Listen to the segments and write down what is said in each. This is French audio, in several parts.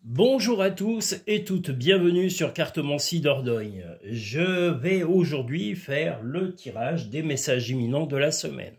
Bonjour à tous et toutes, bienvenue sur Cartomancie Dordogne. Je vais aujourd'hui faire le tirage des messages imminents de la semaine.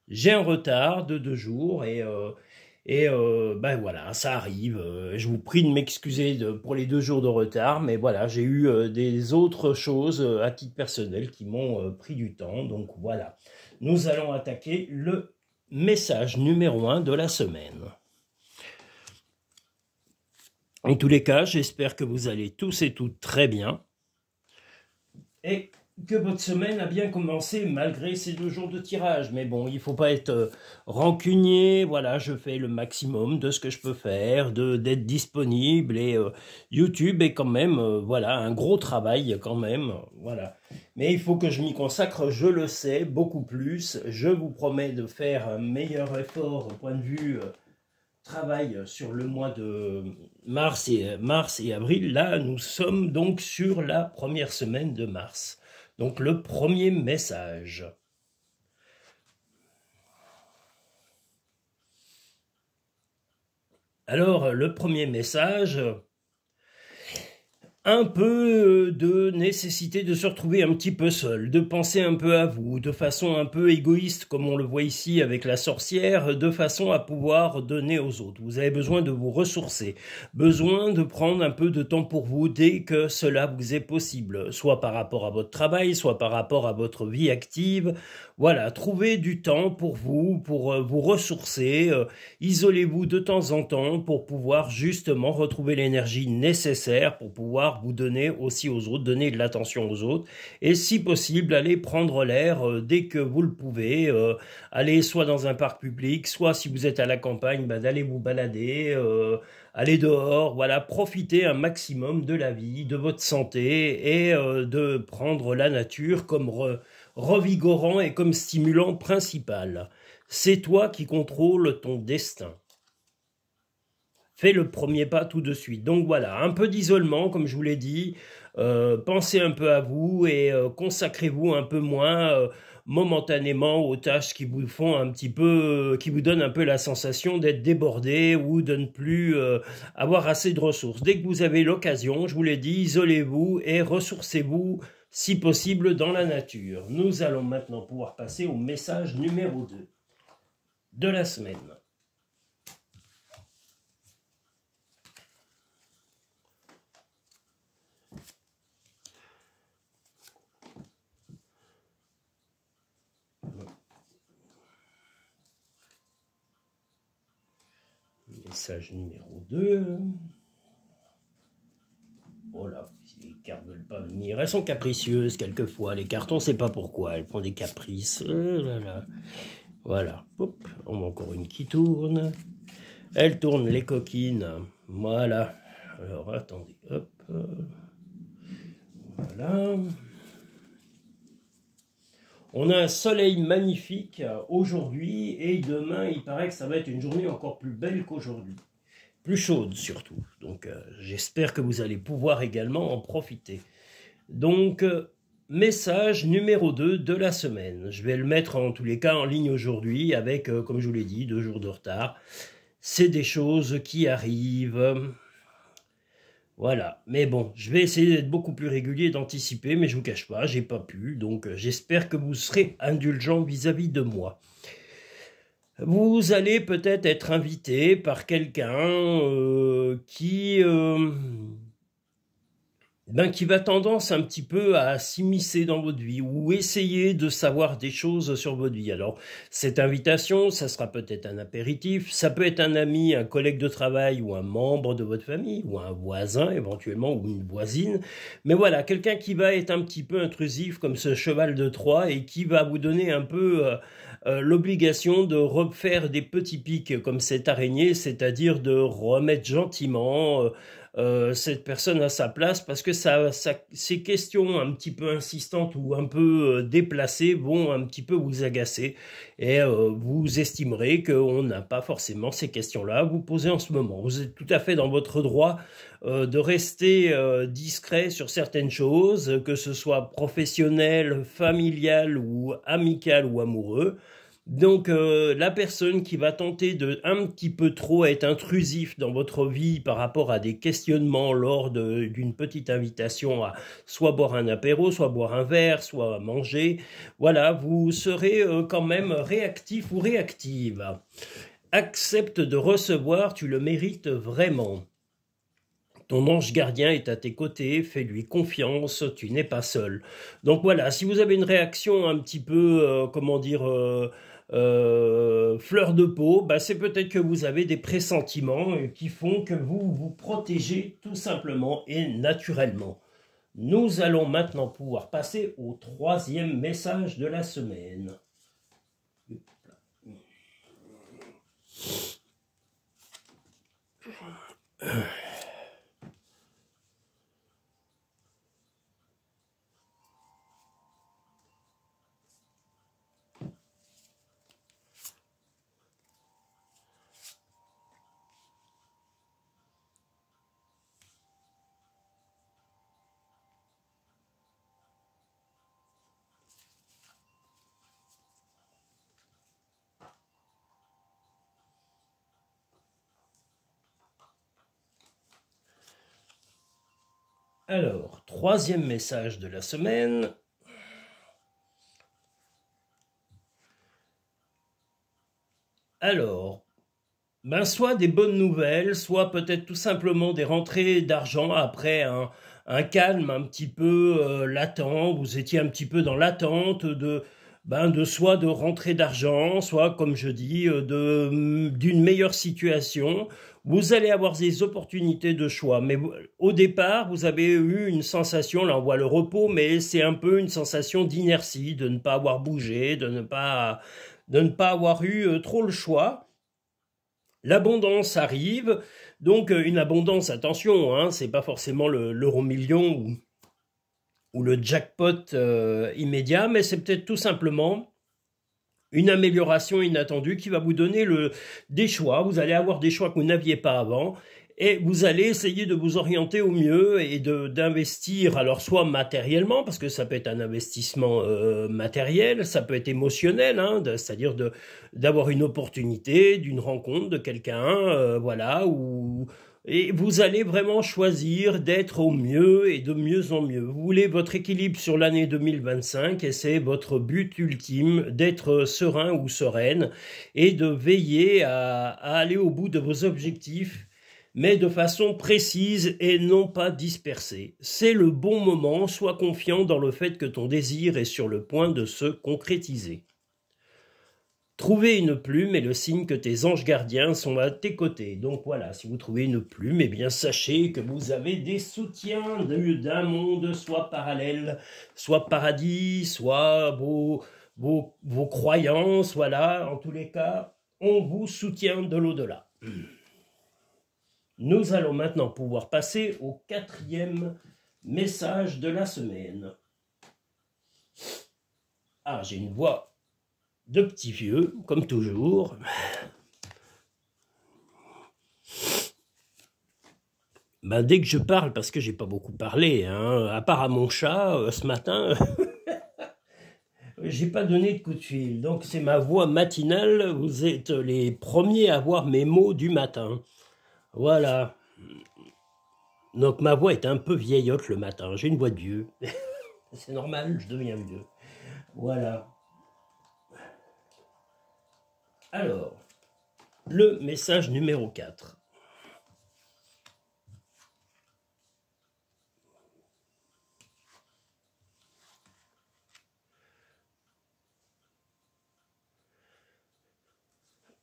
J'ai un retard de 2 jours ben voilà, ça arrive. Je vous prie de m'excuser pour les 2 jours de retard, mais voilà, j'ai eu des autres choses à titre personnel qui m'ont pris du temps. Donc voilà, nous allons attaquer le message numéro 1 de la semaine. En tous les cas, j'espère que vous allez tous et toutes très bien et que votre semaine a bien commencé malgré ces 2 jours de tirage. Mais bon, il ne faut pas être rancunier. Voilà, je fais le maximum de ce que je peux faire, d'être disponible. Et YouTube est quand même, voilà, un gros travail quand même. Voilà. Mais il faut que je m'y consacre, je le sais, beaucoup plus. Je vous promets de faire un meilleur effort au point de vue... travail sur le mois de mars et avril. Là, nous sommes donc sur la première semaine de mars. Donc, le premier message. Alors, le premier message... un peu de nécessité de se retrouver un petit peu seul, de penser un peu à vous, de façon un peu égoïste, comme on le voit ici avec la sorcière, de façon à pouvoir donner aux autres. Vous avez besoin de vous ressourcer, besoin de prendre un peu de temps pour vous dès que cela vous est possible, soit par rapport à votre travail, soit par rapport à votre vie active. Voilà, trouvez du temps pour vous ressourcer, isolez-vous de temps en temps pour pouvoir justement retrouver l'énergie nécessaire pour pouvoir vous donner aussi aux autres, donner de l'attention aux autres, et si possible, allez prendre l'air dès que vous le pouvez, aller soit dans un parc public, soit si vous êtes à la campagne, d'aller vous balader, aller dehors, voilà, profitez un maximum de la vie, de votre santé, et de prendre la nature comme revigorant et comme stimulant principal. C'est toi qui contrôles ton destin. Fais le premier pas tout de suite. Donc voilà, un peu d'isolement, comme je vous l'ai dit. Pensez un peu à vous et consacrez-vous un peu moins momentanément aux tâches qui vous font un petit peu, qui vous donnent un peu la sensation d'être débordé ou de ne plus avoir assez de ressources. Dès que vous avez l'occasion, je vous l'ai dit, isolez-vous et ressourcez-vous si possible dans la nature. Nous allons maintenant pouvoir passer au message numéro 2 de la semaine. Message numéro 2. Voilà, les cartes ne veulent pas venir. Elles sont capricieuses quelquefois. Les cartes, on ne sait pas pourquoi. Elles font des caprices. Voilà. Hop, on a encore une qui tourne. Elle tourne les coquines. Voilà. Alors, attendez. Hop. Voilà. On a un soleil magnifique aujourd'hui et demain, il paraît que ça va être une journée encore plus belle qu'aujourd'hui. Plus chaude surtout. Donc j'espère que vous allez pouvoir également en profiter. Donc message numéro 2 de la semaine. Je vais le mettre en tous les cas en ligne aujourd'hui avec, comme je vous l'ai dit, 2 jours de retard. C'est des choses qui arrivent. Voilà, mais bon, je vais essayer d'être beaucoup plus régulier, d'anticiper, mais je vous cache pas, j'ai pas pu, donc j'espère que vous serez indulgent vis-à-vis de moi. Vous allez peut-être être invité par quelqu'un qui va tendance un petit peu à s'immiscer dans votre vie ou essayer de savoir des choses sur votre vie. Alors, cette invitation, ça sera peut-être un apéritif, ça peut être un ami, un collègue de travail ou un membre de votre famille ou un voisin éventuellement ou une voisine. Mais voilà, quelqu'un qui va être un petit peu intrusif comme ce cheval de Troie et qui va vous donner un peu l'obligation de refaire des petits pics comme cette araignée, c'est-à-dire de remettre gentiment cette personne à sa place parce que ces questions un petit peu insistantes ou un peu déplacées vont un petit peu vous agacer et vous estimerez qu'on n'a pas forcément ces questions-là à vous poser en ce moment. Vous êtes tout à fait dans votre droit de rester discret sur certaines choses, que ce soit professionnel, familial ou amical ou amoureux. Donc la personne qui va tenter de un petit peu trop être intrusif dans votre vie par rapport à des questionnements lors d'une petite invitation à soit boire un apéro, soit boire un verre, soit manger, voilà, vous serez quand même réactif ou réactive. Accepte de recevoir, tu le mérites vraiment. Ton ange gardien est à tes côtés, fais-lui confiance, tu n'es pas seul. Donc voilà, si vous avez une réaction un petit peu, comment dire, fleur de peau, bah c'est peut-être que vous avez des pressentiments qui font que vous vous protégez tout simplement et naturellement. Nous allons maintenant pouvoir passer au troisième message de la semaine. Alors, troisième message de la semaine. Alors, ben soit des bonnes nouvelles, soit peut-être tout simplement des rentrées d'argent après un calme un petit peu latent. Vous étiez un petit peu dans l'attente de soit de rentrée d'argent, soit, comme je dis, d'une meilleure situation. Vous allez avoir des opportunités de choix. Mais au départ, vous avez eu une sensation, là on voit le repos, mais c'est un peu une sensation d'inertie, de ne pas avoir bougé, de ne pas avoir eu trop le choix. L'abondance arrive, donc une abondance, attention, hein, c'est pas forcément l'euro million ou le jackpot immédiat, mais c'est peut-être tout simplement une amélioration inattendue qui va vous donner des choix. Vous allez avoir des choix que vous n'aviez pas avant et vous allez essayer de vous orienter au mieux et d'investir, alors soit matériellement, parce que ça peut être un investissement matériel, ça peut être émotionnel, hein, c'est-à-dire d'avoir une opportunité, d'une rencontre de quelqu'un, voilà, et vous allez vraiment choisir d'être au mieux et de mieux en mieux. Vous voulez votre équilibre sur l'année 2025 et c'est votre but ultime d'être serein ou sereine et de veiller à aller au bout de vos objectifs, mais de façon précise et non pas dispersée. C'est le bon moment, sois confiant dans le fait que ton désir est sur le point de se concrétiser. Trouver une plume est le signe que tes anges gardiens sont à tes côtés. Donc voilà, si vous trouvez une plume, eh bien sachez que vous avez des soutiens d'un monde soit parallèle, soit paradis, soit vos croyances, voilà. En tous les cas, on vous soutient de l'au-delà. Nous allons maintenant pouvoir passer au quatrième message de la semaine. Ah, j'ai une voix de petits vieux, comme toujours. Ben, dès que je parle, parce que j'ai pas beaucoup parlé, hein, à part à mon chat, ce matin, j'ai pas donné de coup de fil. Donc c'est ma voix matinale, vous êtes les premiers à voir mes mots du matin. Voilà. Donc ma voix est un peu vieillotte le matin, j'ai une voix de vieux. C'est normal, je deviens vieux. Voilà. Alors, le message numéro 4.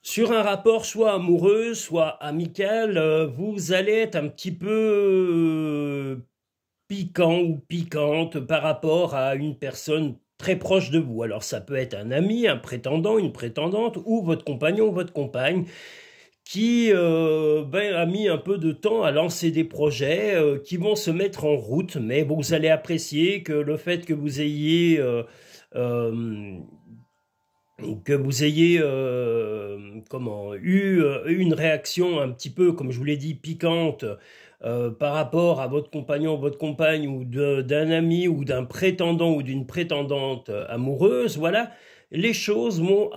Sur un rapport soit amoureux, soit amical, vous allez être un petit peu piquant ou piquante par rapport à une personne très proche de vous. Alors ça peut être un ami, un prétendant, une prétendante, ou votre compagnon ou votre compagne qui a mis un peu de temps à lancer des projets qui vont se mettre en route, mais vous allez apprécier que le fait que vous ayez eu une réaction un petit peu, comme je vous l'ai dit, piquante par rapport à votre compagnon, votre compagne ou d'un ami ou d'un prétendant ou d'une prétendante amoureuse, voilà, les choses vont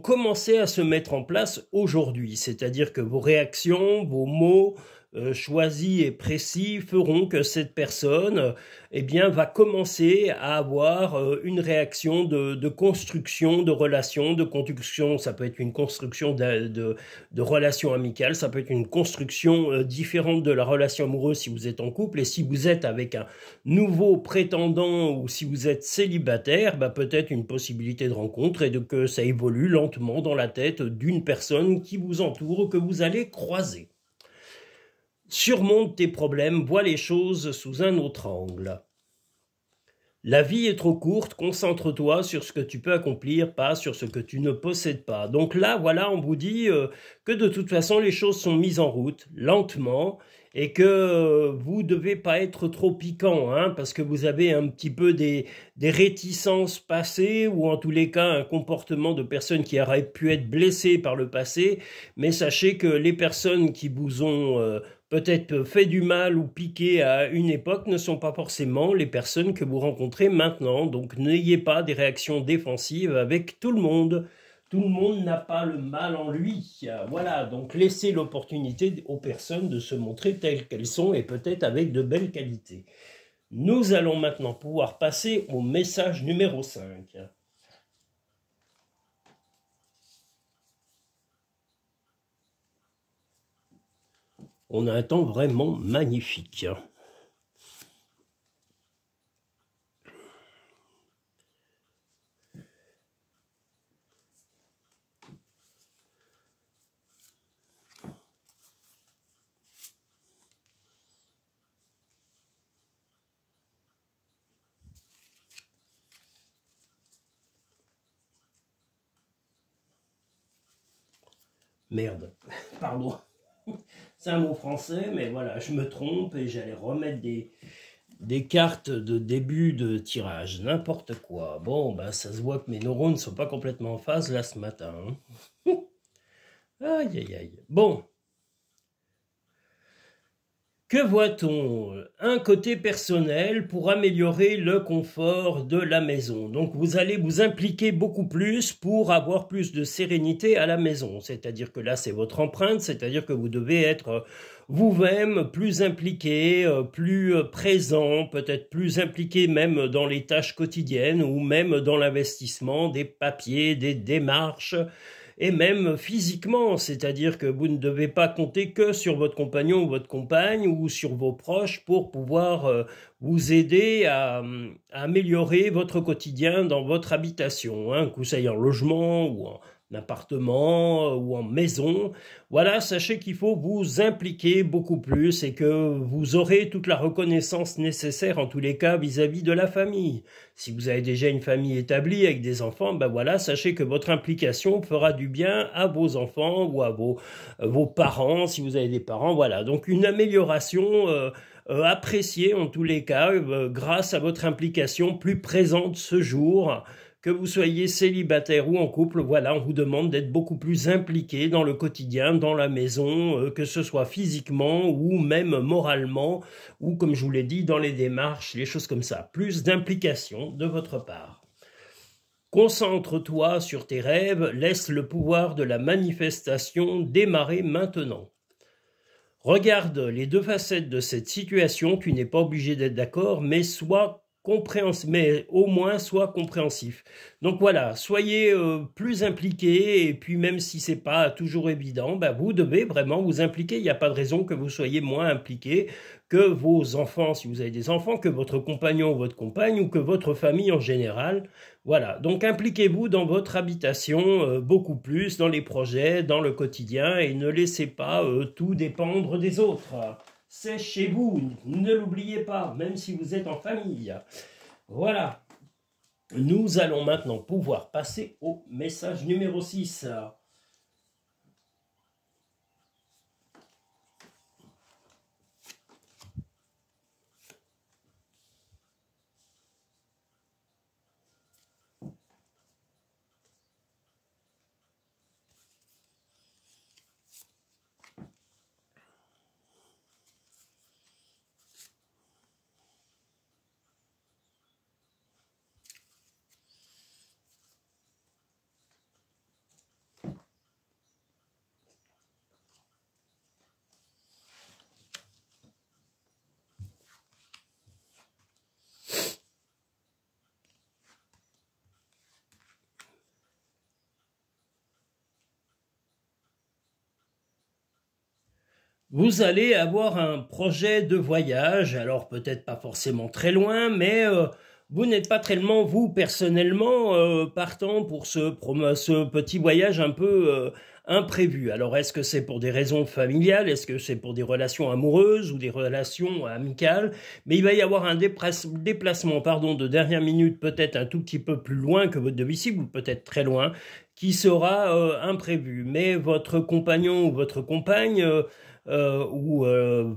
commencer à se mettre en place aujourd'hui. C'est-à-dire que vos réactions, vos mots choisis et précis feront que cette personne eh bien, va commencer à avoir une réaction de construction de relations, de construction. Ça peut être une construction de relations amicales, ça peut être une construction différente de la relation amoureuse si vous êtes en couple, et si vous êtes avec un nouveau prétendant ou si vous êtes célibataire, bah, peut-être une possibilité de rencontre et que ça évolue lentement dans la tête d'une personne qui vous entoure, que vous allez croiser. Surmonte tes problèmes, vois les choses sous un autre angle. La vie est trop courte, concentre-toi sur ce que tu peux accomplir, pas sur ce que tu ne possèdes pas. Donc là, voilà, on vous dit que de toute façon, les choses sont mises en route, lentement, et que vous ne devez pas être trop piquant, hein, parce que vous avez un petit peu des réticences passées, ou en tous les cas un comportement de personnes qui auraient pu être blessées par le passé, mais sachez que les personnes qui vous ont peut-être fait du mal ou piqué à une époque ne sont pas forcément les personnes que vous rencontrez maintenant. Donc n'ayez pas des réactions défensives avec tout le monde. Tout le monde n'a pas le mal en lui. Voilà, donc laissez l'opportunité aux personnes de se montrer telles qu'elles sont et peut-être avec de belles qualités. Nous allons maintenant pouvoir passer au message numéro 5. On a un temps vraiment magnifique. Merde, pardon. C'est un mot français, mais voilà, je me trompe et j'allais remettre des cartes de début de tirage, n'importe quoi. Bon, ben ça se voit que mes neurones ne sont pas complètement en phase là ce matin. Hein. Aïe, aïe, aïe. Bon. Que voit-on? Un côté personnel pour améliorer le confort de la maison. Donc vous allez vous impliquer beaucoup plus pour avoir plus de sérénité à la maison. C'est-à-dire que là c'est votre empreinte, c'est-à-dire que vous devez être vous-même plus impliqué, plus présent, peut-être plus impliqué même dans les tâches quotidiennes ou même dans l'investissement des papiers, des démarches, et même physiquement, c'est-à-dire que vous ne devez pas compter que sur votre compagnon ou votre compagne ou sur vos proches pour pouvoir vous aider à améliorer votre quotidien dans votre habitation, hein, que ça aille en logement ou en appartement ou en maison. Voilà, sachez qu'il faut vous impliquer beaucoup plus et que vous aurez toute la reconnaissance nécessaire en tous les cas vis-à-vis de la famille. Si vous avez déjà une famille établie avec des enfants, ben voilà, sachez que votre implication fera du bien à vos enfants ou à vos parents, si vous avez des parents. Voilà, donc une amélioration appréciée en tous les cas grâce à votre implication plus présente ce jour. Que vous soyez célibataire ou en couple, voilà, on vous demande d'être beaucoup plus impliqué dans le quotidien, dans la maison, que ce soit physiquement ou même moralement, ou comme je vous l'ai dit, dans les démarches, les choses comme ça. Plus d'implication de votre part. Concentre-toi sur tes rêves, laisse le pouvoir de la manifestation démarrer maintenant. Regarde les deux facettes de cette situation, tu n'es pas obligé d'être d'accord, mais au moins sois compréhensif. Donc voilà, soyez plus impliqués, et puis même si c'est pas toujours évident, ben vous devez vraiment vous impliquer. Il n'y a pas de raison que vous soyez moins impliqués que vos enfants, si vous avez des enfants, que votre compagnon ou votre compagne, ou que votre famille en général. Voilà, donc impliquez-vous dans votre habitation beaucoup plus, dans les projets, dans le quotidien, et ne laissez pas tout dépendre des autres. C'est chez vous, ne l'oubliez pas, même si vous êtes en famille. Voilà, nous allons maintenant pouvoir passer au message numéro 6. Vous allez avoir un projet de voyage, alors peut-être pas forcément très loin, mais vous n'êtes pas tellement, vous, personnellement, partant pour ce petit voyage un peu imprévu. Alors, est-ce que c'est pour des raisons familiales? Est-ce que c'est pour des relations amoureuses ou des relations amicales? Mais il va y avoir un déplacement pardon, de dernière minute, peut-être un tout petit peu plus loin que votre domicile, ou peut-être très loin, qui sera imprévu. Mais votre compagnon ou votre compagne... où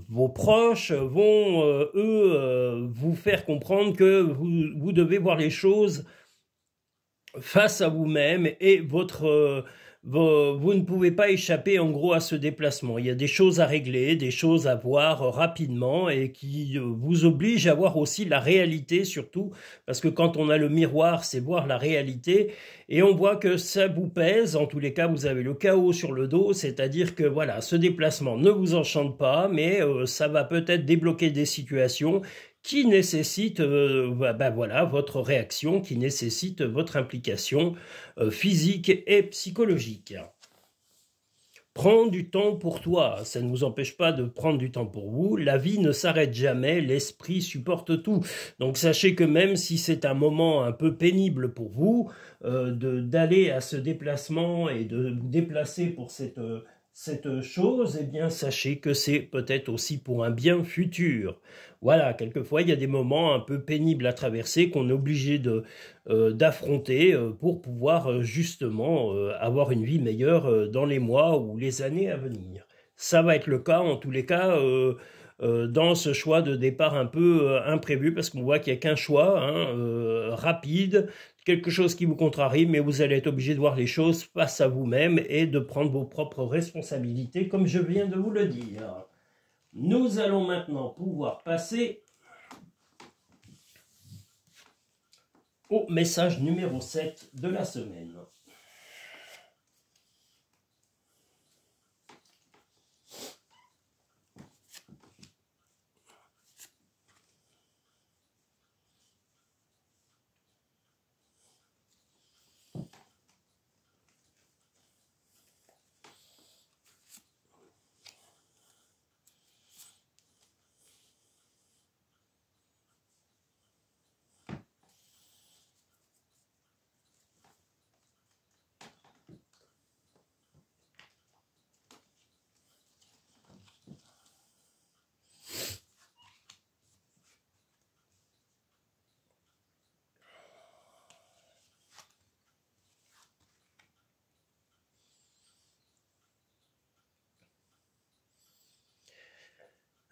vos proches vont, eux, vous faire comprendre que vous devez voir les choses face à vous-même et vous ne pouvez pas échapper en gros à ce déplacement. Il y a des choses à régler, des choses à voir rapidement et qui vous obligent à voir aussi la réalité surtout, parce que quand on a le miroir, c'est voir la réalité et on voit que ça vous pèse. En tous les cas, vous avez le chaos sur le dos, c'est-à-dire que voilà, ce déplacement ne vous enchante pas, mais ça va peut-être débloquer des situations qui nécessite voilà, votre réaction, qui nécessite votre implication physique et psychologique. Prends du temps pour toi, ça ne vous empêche pas de prendre du temps pour vous. La vie ne s'arrête jamais, l'esprit supporte tout. Donc sachez que même si c'est un moment un peu pénible pour vous, d'aller à ce déplacement et de vous déplacer pour cette chose, eh bien, sachez que c'est peut-être aussi pour un bien futur. Voilà, quelquefois, il y a des moments un peu pénibles à traverser qu'on est obligé d'affronter pour pouvoir justement avoir une vie meilleure dans les mois ou les années à venir. Ça va être le cas, en tous les cas, dans ce choix de départ un peu imprévu, parce qu'on voit qu'il n'y a qu'un choix rapide, quelque chose qui vous contrarie, mais vous allez être obligé de voir les choses face à vous-même et de prendre vos propres responsabilités, comme je viens de vous le dire. Nous allons maintenant pouvoir passer au message numéro 7 de la semaine.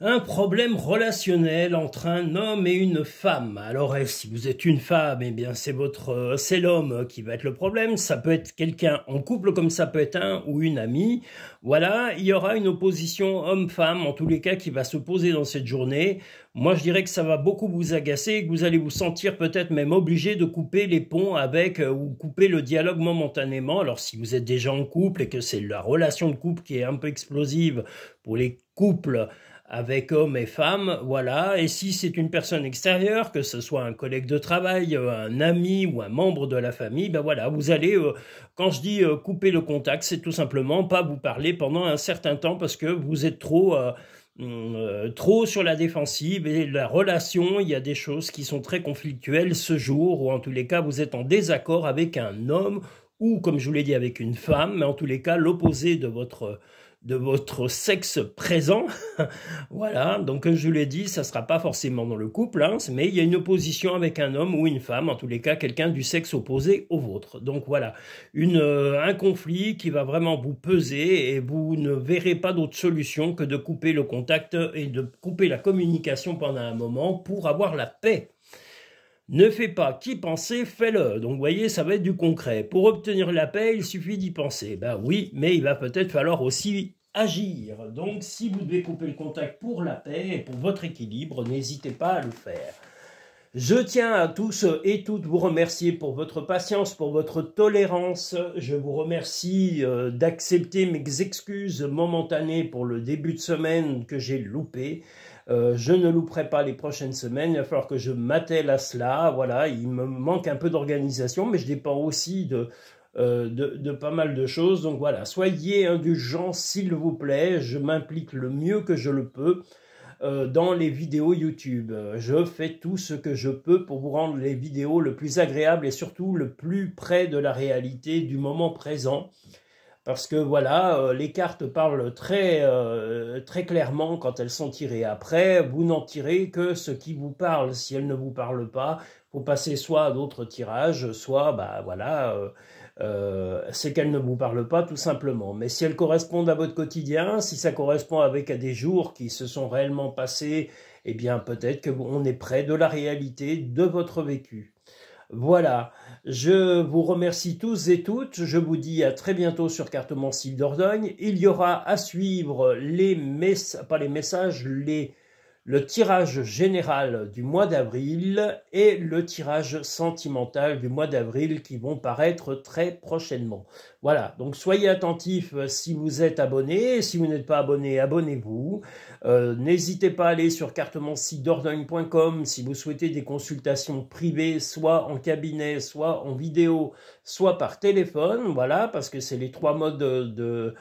Un problème relationnel entre un homme et une femme. Alors, si vous êtes une femme, eh bien, c'est l'homme qui va être le problème. Ça peut être quelqu'un en couple, comme ça peut être un ou une amie. Voilà, il y aura une opposition homme-femme, en tous les cas, qui va se poser dans cette journée. Moi, je dirais que ça va beaucoup vous agacer et que vous allez vous sentir peut-être même obligé de couper les ponts avec ou couper le dialogue momentanément. Alors, si vous êtes déjà en couple et que c'est la relation de couple qui est un peu explosive pour les couples avec hommes et femmes, voilà. Et si c'est une personne extérieure, que ce soit un collègue de travail, un ami ou un membre de la famille, ben voilà, vous allez, quand je dis couper le contact, c'est tout simplement pas vous parler pendant un certain temps parce que vous êtes trop sur la défensive et la relation, il y a des choses qui sont très conflictuelles ce jour, ou en tous les cas, vous êtes en désaccord avec un homme ou, comme je vous l'ai dit, avec une femme, mais en tous les cas, l'opposé de votre sexe présent. Voilà, donc comme je vous l'ai dit, ça ne sera pas forcément dans le couple, hein, mais il y a une opposition avec un homme ou une femme, en tous les cas quelqu'un du sexe opposé au vôtre. Donc voilà, un conflit qui va vraiment vous peser et vous ne verrez pas d'autre solution que de couper le contact et de couper la communication pendant un moment pour avoir la paix. Ne fais pas qu'y penser, fais-le. Donc, vous voyez, ça va être du concret. Pour obtenir la paix, il suffit d'y penser. Ben oui, mais il va peut-être falloir aussi agir. Donc, si vous devez couper le contact pour la paix et pour votre équilibre, n'hésitez pas à le faire. Je tiens à tous et toutes vous remercier pour votre patience, pour votre tolérance. Je vous remercie d'accepter mes excuses momentanées pour le début de semaine que j'ai loupé. Je ne louperai pas les prochaines semaines, il va falloir que je m'attelle à cela. Voilà, il me manque un peu d'organisation, mais je dépends aussi de pas mal de choses. Donc voilà, soyez indulgents s'il vous plaît, je m'implique le mieux que je le peux dans les vidéos YouTube. Je fais tout ce que je peux pour vous rendre les vidéos le plus agréable et surtout le plus près de la réalité du moment présent. Parce que voilà, les cartes parlent très clairement quand elles sont tirées. Après, vous n'en tirez que ce qui vous parle. Si elles ne vous parlent pas, vous passez soit à d'autres tirages, soit, bah voilà, c'est qu'elles ne vous parlent pas tout simplement. Mais si elles correspondent à votre quotidien, si ça correspond avec à des jours qui se sont réellement passés, eh bien peut-être qu'on est près de la réalité de votre vécu. Voilà, je vous remercie tous et toutes, je vous dis à très bientôt sur Cartomancie Dordogne. Il y aura à suivre le tirage général du mois d'avril et le tirage sentimental du mois d'avril qui vont paraître très prochainement. Voilà, donc soyez attentifs si vous êtes abonné, si vous n'êtes pas abonné, abonnez-vous. N'hésitez pas à aller sur cartomanciedordogne.com si vous souhaitez des consultations privées, soit en cabinet, soit en vidéo, soit par téléphone, voilà, parce que c'est les trois modes de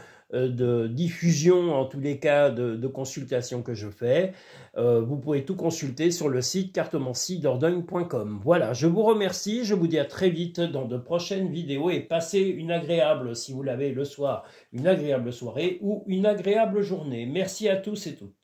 diffusion, en tous les cas, de consultation que je fais. Vous pouvez tout consulter sur le site cartomanciedordogne.com. Voilà, je vous remercie, je vous dis à très vite dans de prochaines vidéos et passez une agréable, si vous l'avez le soir, une agréable soirée ou une agréable journée. Merci à tous et toutes.